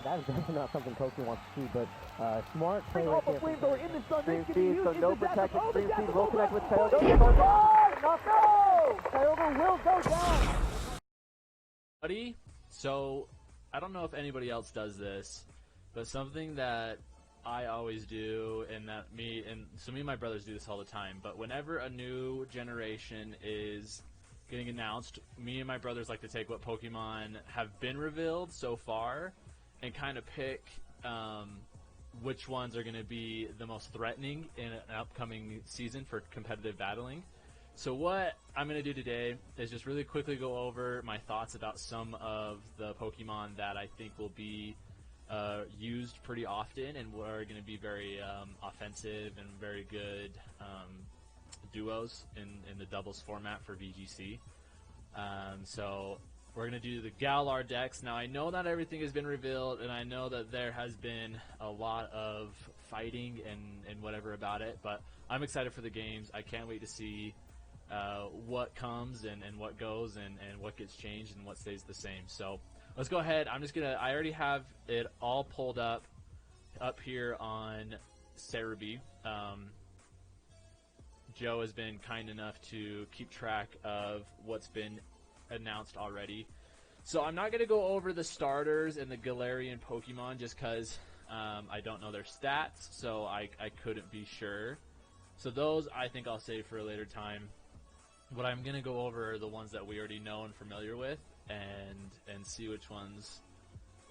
That is definitely not something Koki wants to see, but smart play Bring right all the there. flamethrower in the sun. Stream This speed, can so be no used as protection. the Stream Jackal. speed will connect with Kyogre. No! Kyogre will go down. Buddy, so I don't know if anybody else does this, but something that I always do, and that me and my brothers do this all the time, but whenever a new generation is getting announced, me and my brothers like to take what Pokemon have been revealed so far and kind of pick which ones are going to be the most threatening in an upcoming season for competitive battling. So what I'm going to do today is just really quickly go over my thoughts about some of the Pokemon that I think will be used pretty often and are going to be very offensive and very good duos in the doubles format for VGC. So we're going to do the Galar decks. Now I know not everything has been revealed, and I know that there has been a lot of fighting and whatever about it, but I'm excited for the games. I can't wait to see what comes and what goes and what gets changed and what stays the same. So let's go ahead. I already have it all pulled up here on Cerebi. Joe has been kind enough to keep track of what's been announced already. So I'm not going to go over the starters and the Galarian Pokemon just because I don't know their stats, so I couldn't be sure. So those I think I'll save for a later time. What I'm going to go over are the ones that we already know and familiar with and see which ones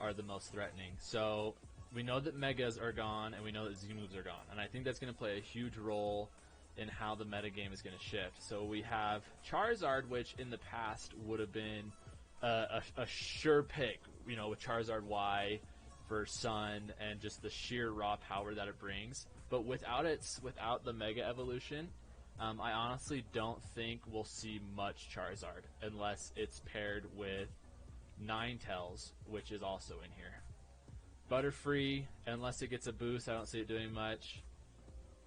are the most threatening. So we know that Megas are gone and we know that Z-moves are gone, and I think that's going to play a huge role in how the metagame is going to shift. So we have Charizard, which in the past would have been a sure pick, with Charizard Y for Sun and just the sheer raw power that it brings. But without the Mega Evolution, I honestly don't think we'll see much Charizard unless it's paired with Ninetales, which is also in here. Butterfree, unless it gets a boost, I don't see it doing much.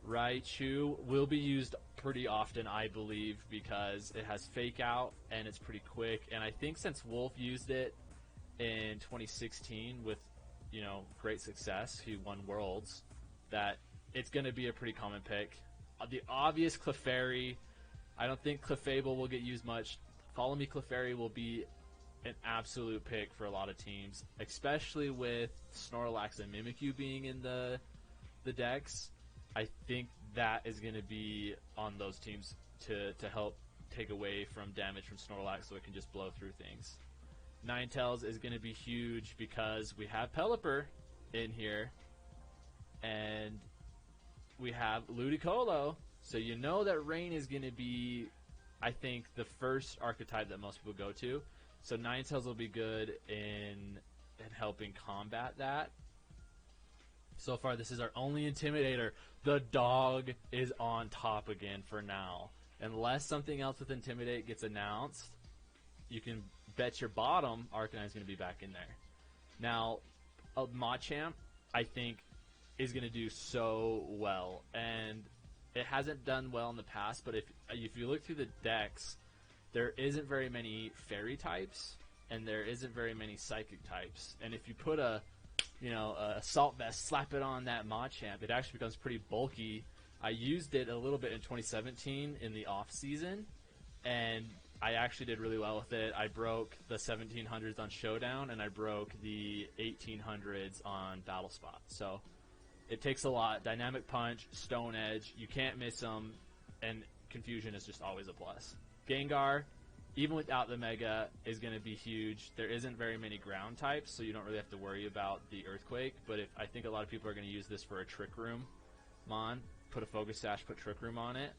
Raichu will be used pretty often, I believe, because it has Fake Out and it's pretty quick. And I think since Wolf used it in 2016 with, great success, he won Worlds, that it's going to be a pretty common pick. The obvious Clefairy, I don't think Clefable will get used much. Follow Me Clefairy will be an absolute pick for a lot of teams, especially with Snorlax and Mimikyu being in the decks. I think that is going to be on those teams to help take away from damage from Snorlax so it can just blow through things. Ninetales is going to be huge because we have Pelipper in here, and we have Ludicolo, so you know that Rain is going to be, I think, the first archetype that most people go to. So Ninetales will be good in helping combat that. So far, this is our only Intimidator. The dog is on top again for now. Unless something else with Intimidate gets announced, you can bet your bottom Arcanine is going to be back in there. Now, Machamp, I think, is going to do so well. And it hasn't done well in the past, but if you look through the decks, there isn't very many Fairy types, and there isn't very many Psychic types. And if you put a Assault Vest, slap it on that Machamp, it actually becomes pretty bulky. I used it a little bit in 2017 in the off season, and I actually did really well with it. I broke the 1700s on Showdown, and I broke the 1800s on Battle Spot. So it takes a lot. Dynamic Punch, Stone Edge, you can't miss them, and Confusion is just always a plus. Gengar, even without the Mega, is going to be huge. There isn't very many ground types, so you don't really have to worry about the Earthquake. But I think a lot of people are going to use this for a Trick Room Mon. Put a Focus Sash, put Trick Room on it.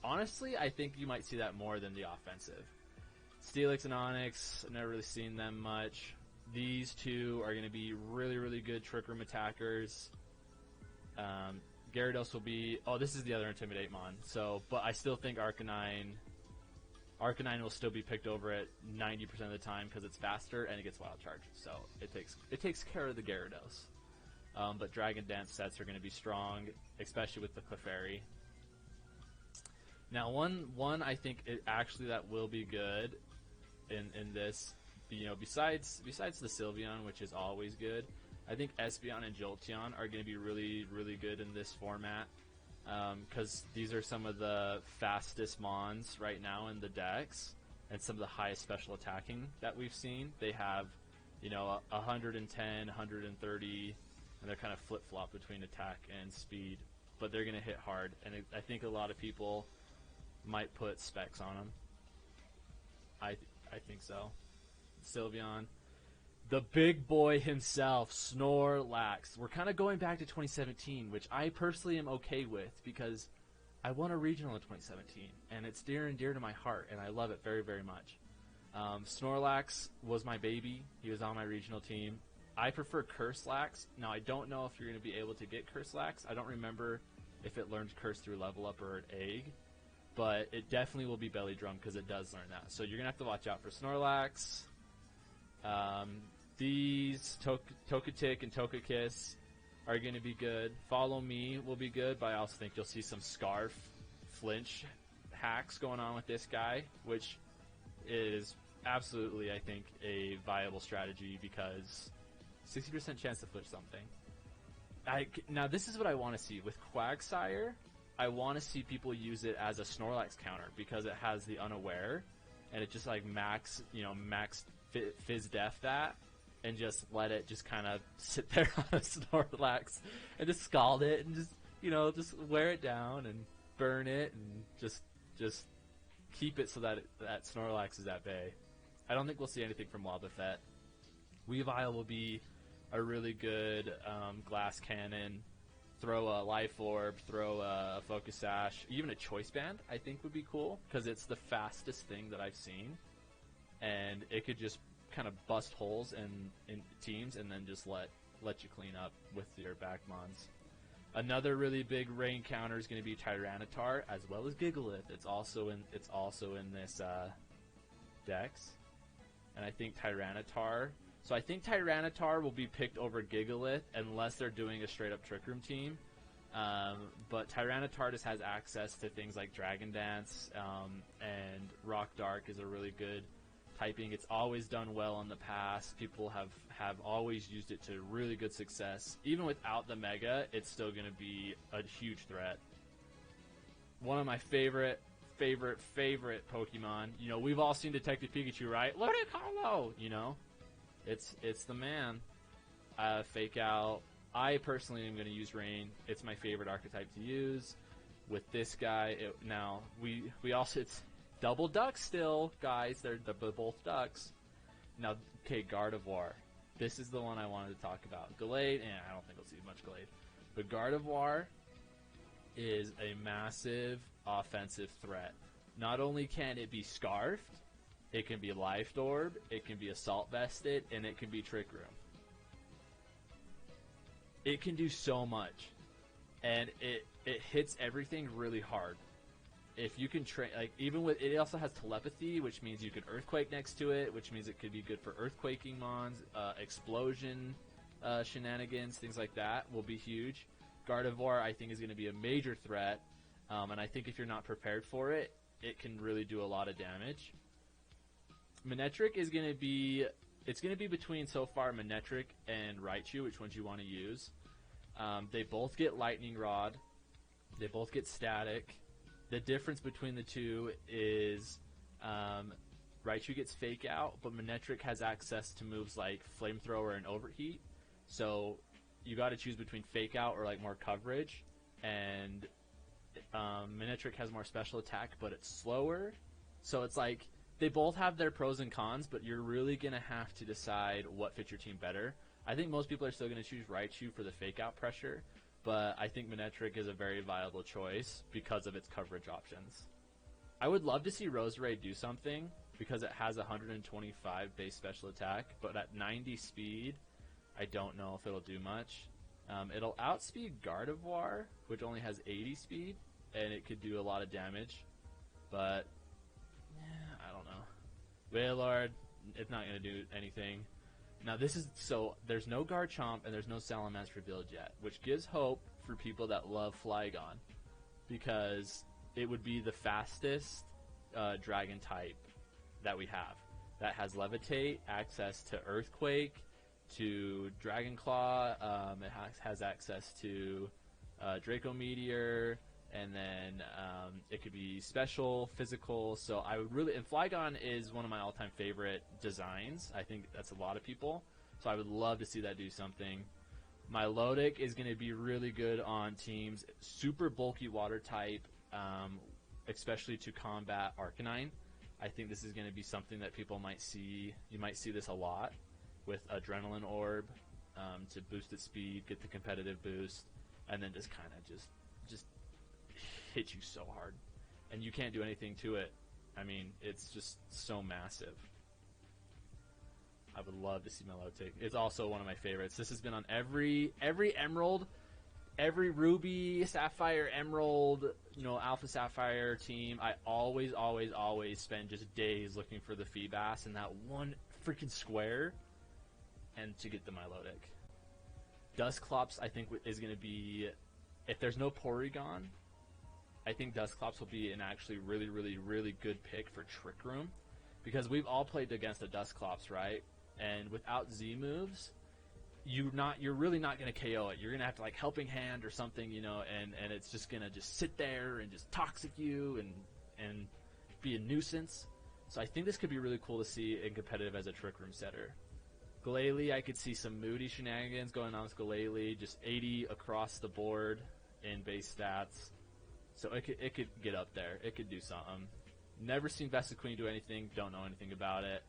Honestly, I think you might see that more than the offensive. Steelix and Onix, I've never really seen them much. These two are going to be really, really good Trick Room attackers. Gyarados will be... Oh, this is the other Intimidate Mon. But I still think Arcanine will still be picked over at 90% of the time because it's faster and it gets Wild Charge. So it takes care of the Gyarados. But Dragon Dance sets are going to be strong, especially with the Clefairy. Now, one I think that will be good in this, besides the Sylveon, which is always good. I think Espeon and Jolteon are going to be really, really good in this format because these are some of the fastest Mons right now in the decks and some of the highest special attacking that we've seen. They have, 110, 130, and they're kind of flip-flop between attack and speed, but they're going to hit hard, and I think a lot of people might put specs on them. I think so. Sylveon. The big boy himself, Snorlax. We're kind of going back to 2017, which I personally am okay with because I won a regional in 2017, and it's dear and dear to my heart, and I love it very, very much. Snorlax was my baby. He was on my regional team. I prefer Curselax. Now, I don't know if you're going to be able to get Curselax. I don't remember if it learns Curse through level up or an egg, but it definitely will be Belly Drum because it does learn that. So you're going to have to watch out for Snorlax. These Togetic and Togekiss are going to be good. Follow Me will be good, but I also think you'll see some Scarf flinch hacks going on with this guy, which is absolutely, I think, a viable strategy because 60% chance to flinch something. Now, this is what I want to see. With Quagsire, I want to see people use it as a Snorlax counter because it has the Unaware, and it just like max Fizz Def that, and just let it just kind of sit there on a Snorlax and just scald it and just wear it down and burn it and just keep it so that that Snorlax is at bay. I don't think we'll see anything from Wobbuffet. Weavile will be a really good glass cannon. Throw a Life Orb, throw a Focus Sash, even a Choice Band I think would be cool because it's the fastest thing that I've seen, and it could just kind of bust holes in teams and then just let you clean up with your back mons. Another really big rain counter is going to be Tyranitar as well as Gigalith. It's also in this dex, and I think Tyranitar. So I think Tyranitar will be picked over Gigalith unless they're doing a straight up Trick Room team. But Tyranitar just has access to things like Dragon Dance, and Rock Dark is a really good typing. It's always done well in the past. People have always used it to really good success. Even without the Mega, it's still going to be a huge threat. One of my favorite Pokemon. We've all seen Detective Pikachu, right? Ludicolo! It's the man. Fake Out. I personally am going to use Rain. It's my favorite archetype to use. With this guy, we also, it's double ducks still, guys. They're both ducks. Now, okay, Gardevoir. This is the one I wanted to talk about. Gallade, I don't think we'll see much Gallade. But Gardevoir is a massive offensive threat. Not only can it be Scarfed, it can be Life Orb, it can be Assault Vested, and it can be Trick Room. It can do so much, and it hits everything really hard. If you can train, even with it, also has Telepathy, which means you could Earthquake next to it, which means it could be good for Earthquaking mons, Explosion shenanigans, things like that will be huge. Gardevoir, I think, is going to be a major threat, and I think if you're not prepared for it, it can really do a lot of damage. Manectric is going to be, it's going to be between so far Manectric and Raichu, which ones you want to use. They both get Lightning Rod. They both get Static. The difference between the two is Raichu gets Fake Out, but Manectric has access to moves like Flamethrower and Overheat. So you got to choose between Fake Out or more coverage. And Manectric has more special attack, but it's slower. So it's they both have their pros and cons, but you're really going to have to decide what fits your team better. I think most people are still going to choose Raichu for the Fake Out pressure, but I think Manectric is a very viable choice because of its coverage options. I would love to see Roserade do something because it has 125 base special attack, but at 90 speed, I don't know if it'll do much. It'll outspeed Gardevoir, which only has 80 speed, and it could do a lot of damage, but I don't know. Wailord, it's not going to do anything. Now there's no Garchomp and there's no Salamence revealed yet, which gives hope for people that love Flygon, because it would be the fastest dragon type that we have. That has Levitate, access to Earthquake, to Dragon Claw. It has access to Draco Meteor, and then it could be special, physical. So I would really, and Flygon is one of my all-time favorite designs. I think that's a lot of people. So I would love to see that do something. Milotic is going to be really good on teams. Super bulky water type, especially to combat Arcanine. I think this is going to be something that people might see. You might see this a lot with Adrenaline Orb to boost its speed, get the competitive boost, and then just kind of just hit you so hard. And you can't do anything to it. I mean, it's just so massive. I would love to see Milotic. It's also one of my favorites. This has been on every Emerald, every Ruby, Sapphire, Emerald, Alpha Sapphire team. I always spend just days looking for the Feebas in that one freaking square, and to get the Milotic. Dusclops, I think, is going to be, if there's no Porygon, I think Dusclops will be an actually really good pick for Trick Room, because we've all played against a Dusclops, right? And without Z moves, you're really not going to KO it. You're going to have to Helping Hand or something, and it's just going to just sit there and just toxic you and be a nuisance. So I think this could be really cool to see in competitive as a Trick Room setter. Glalie, I could see some moody shenanigans going on with Glalie, just 80 across the board in base stats. So it could get up there. It could do something. Never seen Vesequeen do anything, don't know anything about it.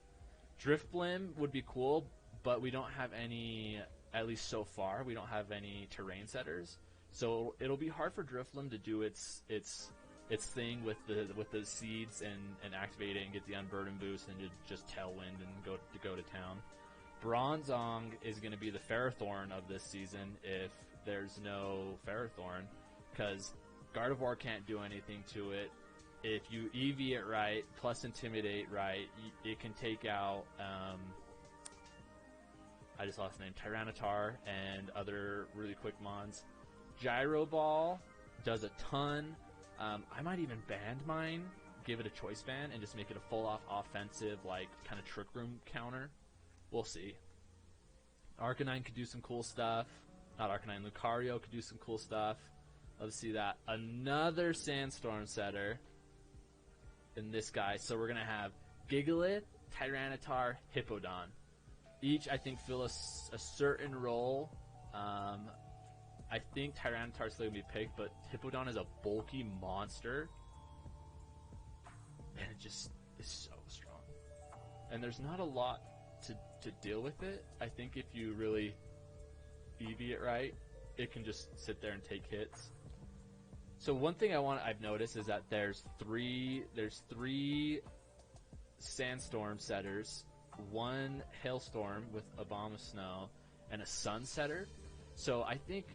Drifblim would be cool, but we don't have any, at least so far, we don't have any terrain setters. So it'll be hard for Drifblim to do its thing with the seeds and activate it and get the Unburden boost and to just Tailwind and go to town. Bronzong is going to be the Ferrothorn of this season if there's no Ferrothorn, because Gardevoir can't do anything to it. If you EV it right, plus Intimidate right, it can take out, I just lost the name, Tyranitar and other really quick mons. Gyro Ball does a ton. I might even band mine, give it a choice ban, and just make it a full-off offensive, kind of Trick Room counter. We'll see. Arcanine could do some cool stuff. Not Arcanine, Lucario could do some cool stuff. Let's see that. Another Sandstorm setter in this guy. So we're going to have Gigalith, Tyranitar, Hippowdon. Each, I think, fill a certain role. I think Tyranitar is still going to be picked, but Hippowdon is a bulky monster. And it just is so strong. And there's not a lot to deal with it. I think if you really EV it right, it can just sit there and take hits. So one thing I've noticed is that there's three Sandstorm setters, one Hailstorm with a Bomb of Snow, and a Sun setter. So I think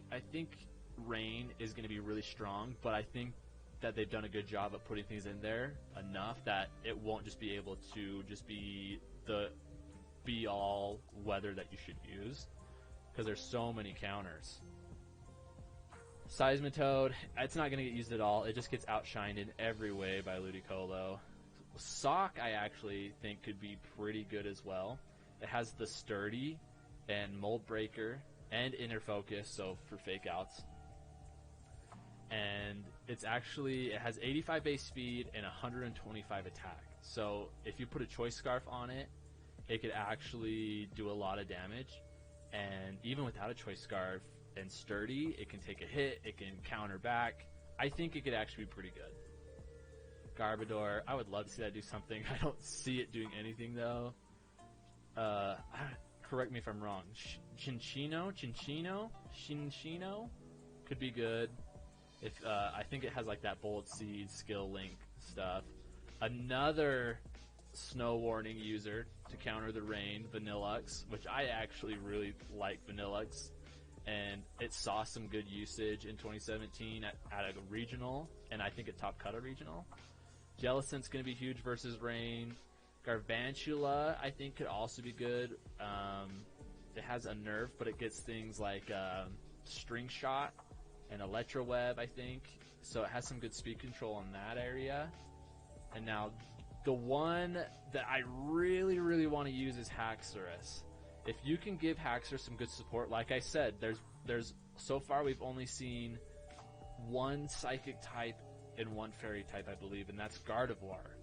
Rain is going to be really strong, but I think that they've done a good job of putting things in there enough that it won't just be able to just be the be-all weather that you should use, because there's so many counters. Seismitoad, it's not going to get used at all. It just gets outshined in every way by Ludicolo. Sock, I actually think, could be pretty good as well. It has the Sturdy and Mold Breaker and Inner Focus, so for fake outs. And it has 85 base speed and 125 attack. So if you put a Choice Scarf on it, it could actually do a lot of damage. And even without a Choice Scarf and Sturdy, it can take a hit, it can counter back. I think it could actually be pretty good. Gardevoir, I would love to see that do something. I don't see it doing anything though. Correct me if I'm wrong. Chinchino could be good. If I think it has that Bullet Seed, Skill Link stuff. Another Snow Warning user to counter the rain, Vanillux, which I actually really like Vanillux, and it saw some good usage in 2017 at a regional, and I think at Top Cut a regional. Jellicent's going to be huge versus rain. Garvantula, I think, could also be good. It has a nerf, but it gets things like String Shot and Electro Web, I think. So it has some good speed control in that area. And now, the one that I really want to use is Haxorus. If you can give Haxorus some good support, like I said, there's so far we've only seen one Psychic type and one Fairy type, I believe, and that's Gardevoir.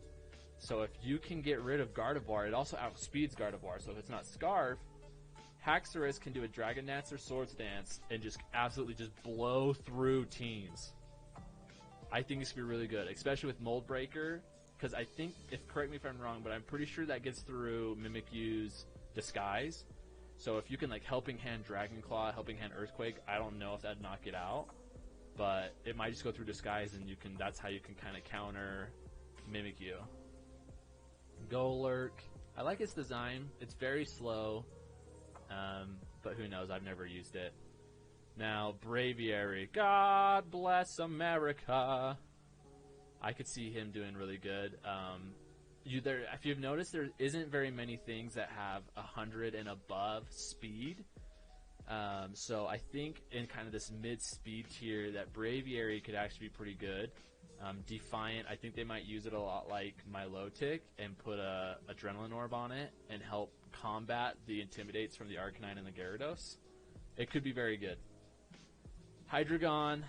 So if you can get rid of Gardevoir, it also outspeeds Gardevoir. So if it's not Scarf, Haxorus can do a Dragon Dance or Swords Dance and just absolutely just blow through teams. I think this could be really good, especially with Mold Breaker, because I think, correct me if I'm wrong, but I'm pretty sure that gets through Mimikyu's Disguise. So if you can like Helping Hand Dragon Claw, Helping Hand Earthquake, I don't know if that'd knock it out, but it might just go through Disguise, and that's how you can kind of counter Mimikyu. Golurk, I like its design. It's very slow, but who knows? I've never used it. Now, Braviary. God bless America. I could see him doing really good. If you've noticed, there isn't very many things that have 100 and above speed. So I think in kind of this mid-speed tier that Braviary could actually be pretty good. Defiant, I think they might use it a lot like Milotic and put a Adrenaline Orb on it and help combat the Intimidates from the Arcanine and the Gyarados. It could be very good. Hydreigon,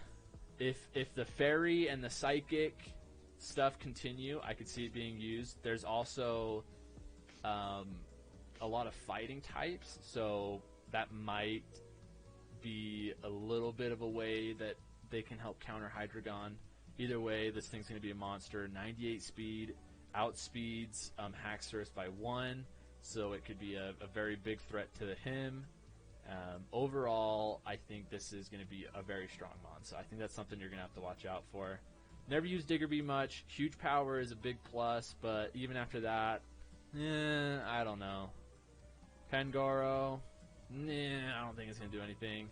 if the Fairy and the Psychic stuff continue, I could see it being used. There's also a lot of fighting types, so that might be a little bit of a way that they can help counter Hydreigon. Either way, this thing's going to be a monster. 98 speed, outspeeds Haxorus by 1, so it could be a very big threat to him. Overall, I think this is going to be a very strong mon, so I think that's something you're going to have to watch out for. Never used Diggerbee much. Huge power is a big plus, but even after that, I don't know. Pangoro, I don't think it's going to do anything.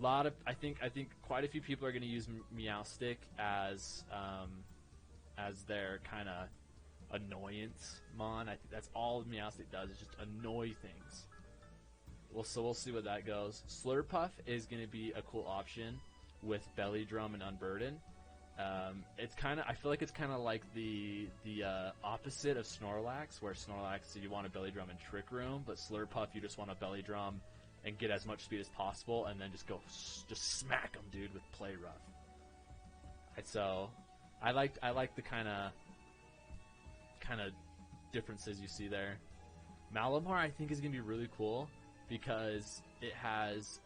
I think quite a few people are going to use Meowstic as their kind of annoyance mon. I think that's all Meowstic does, is just annoy things. So we'll see what that goes. Slurpuff is going to be a cool option with Belly Drum and Unburden. I feel like it's kind of like the opposite of Snorlax, where Snorlax you want a Belly Drum and Trick Room, but Slurpuff you just want a Belly Drum and get as much speed as possible, and then just smack them, dude, with Play Rough. So I like the kind of differences you see there. Malamar I think is gonna be really cool because it has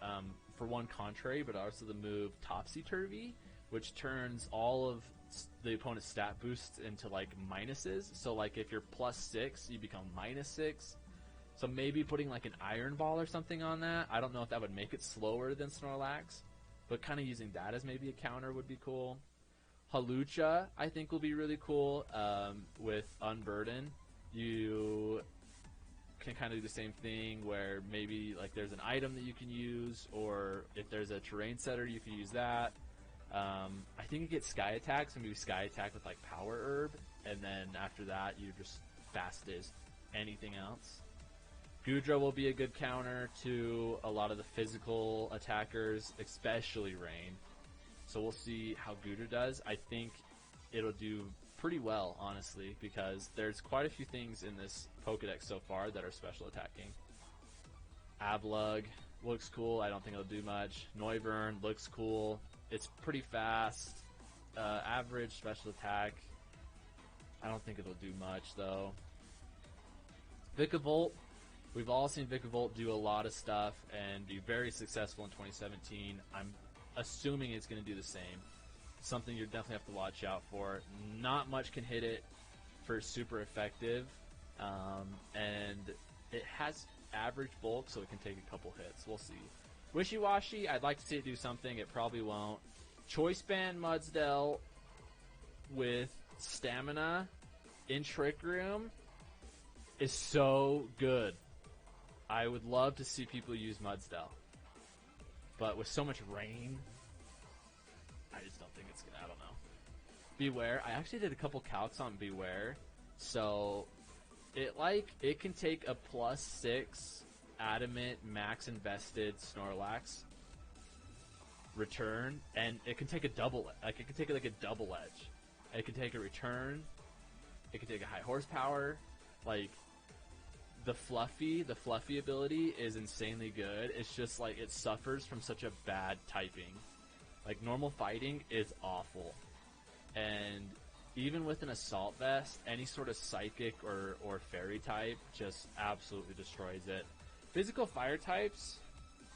for one Contrary, but also the move Topsy Turvy, which turns all of the opponent's stat boosts into like minuses. So like if you're +6, you become -6. So maybe putting like an Iron Ball or something on that. I don't know if that would make it slower than Snorlax, but kind of using that as maybe a counter would be cool. Halucha, I think, will be really cool with Unburden. You can kind of do the same thing where maybe like there's an item that you can use, or if there's a terrain setter, you can use that. I think you get Sky Attack, so maybe Sky Attack with like Power Herb, and then after that you just fast as anything else. Goodra will be a good counter to a lot of the physical attackers, especially Rain. So we'll see how Goodra does. I think it'll do pretty well, honestly, because there's quite a few things in this Pokedex so far that are special attacking. Ablug looks cool. I don't think it'll do much. Noivern looks cool. It's pretty fast. Average special attack. I don't think it'll do much, though. Vikavolt. We've all seen Vikavolt do a lot of stuff and be very successful in 2017. I'm assuming it's going to do the same. Something you definitely have to watch out for. Not much can hit it for super effective. And it has average bulk, so it can take a couple hits. We'll see. Wishy-Washy, I'd like to see it do something. It probably won't. Choice Band Mudsdale with Stamina in Trick Room is so good. I would love to see people use Mudsdale. But with so much rain, I just don't think it's gonna, I don't know. Beware, I actually did a couple calcs on Beware. So it can take a +6 Adamant Max Invested Snorlax return, and it can take a double, like it can take like a double edge. It can take a return, it can take a high horsepower, like the Fluffy ability is insanely good. It's just like it suffers from such a bad typing. Like normal fighting is awful, and even with an Assault Vest, any sort of Psychic or Fairy type just absolutely destroys it. Physical Fire types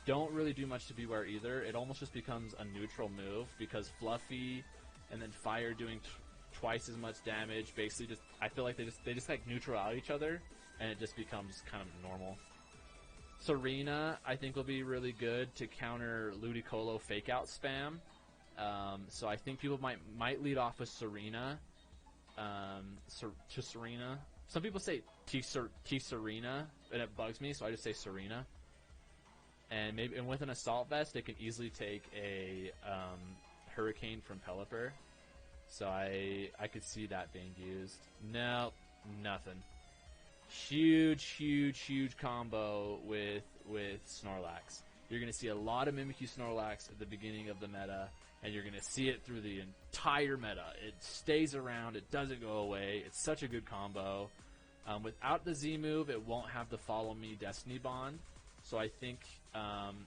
don't really do much to Beware either. It almost just becomes a neutral move because Fluffy and then Fire doing twice as much damage. Basically, just I feel like they just like neutral out each other, and it just becomes kind of normal. Serena, I think, will be really good to counter Ludicolo fake out spam. So I think people might lead off with Serena. To Serena. Some people say T Serena, and it bugs me, so I just say Serena. And with an Assault Vest, it can easily take a Hurricane from Pelipper. So I could see that being used. No, nothing. Huge combo with Snorlax. You're going to see a lot of Mimikyu Snorlax at the beginning of the meta, and you're going to see it through the entire meta. It stays around. It doesn't go away. It's such a good combo. Without the Z move, it won't have the Follow Me Destiny Bond, so I think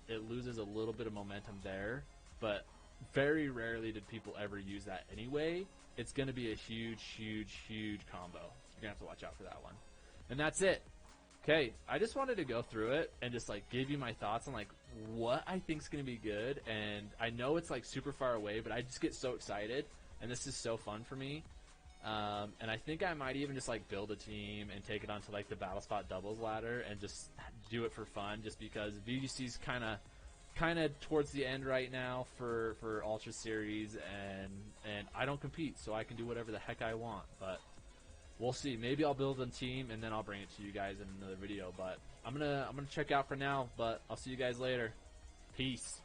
it loses a little bit of momentum there, but very rarely did people ever use that anyway. It's going to be a huge combo. You're going to have to watch out for that one. And that's it. Okay, I just wanted to go through it and just like give you my thoughts on like what I think is going to be good. And I know it's like super far away, but I just get so excited, and this is so fun for me. And I think I might even just like build a team and take it onto like the Battle Spot doubles ladder and just do it for fun, just because VGC's kind of towards the end right now for Ultra Series, and I don't compete, so I can do whatever the heck I want. But we'll see. Maybe I'll build a team and then I'll bring it to you guys in another video. But I'm gonna check out for now. But I'll see you guys later. Peace.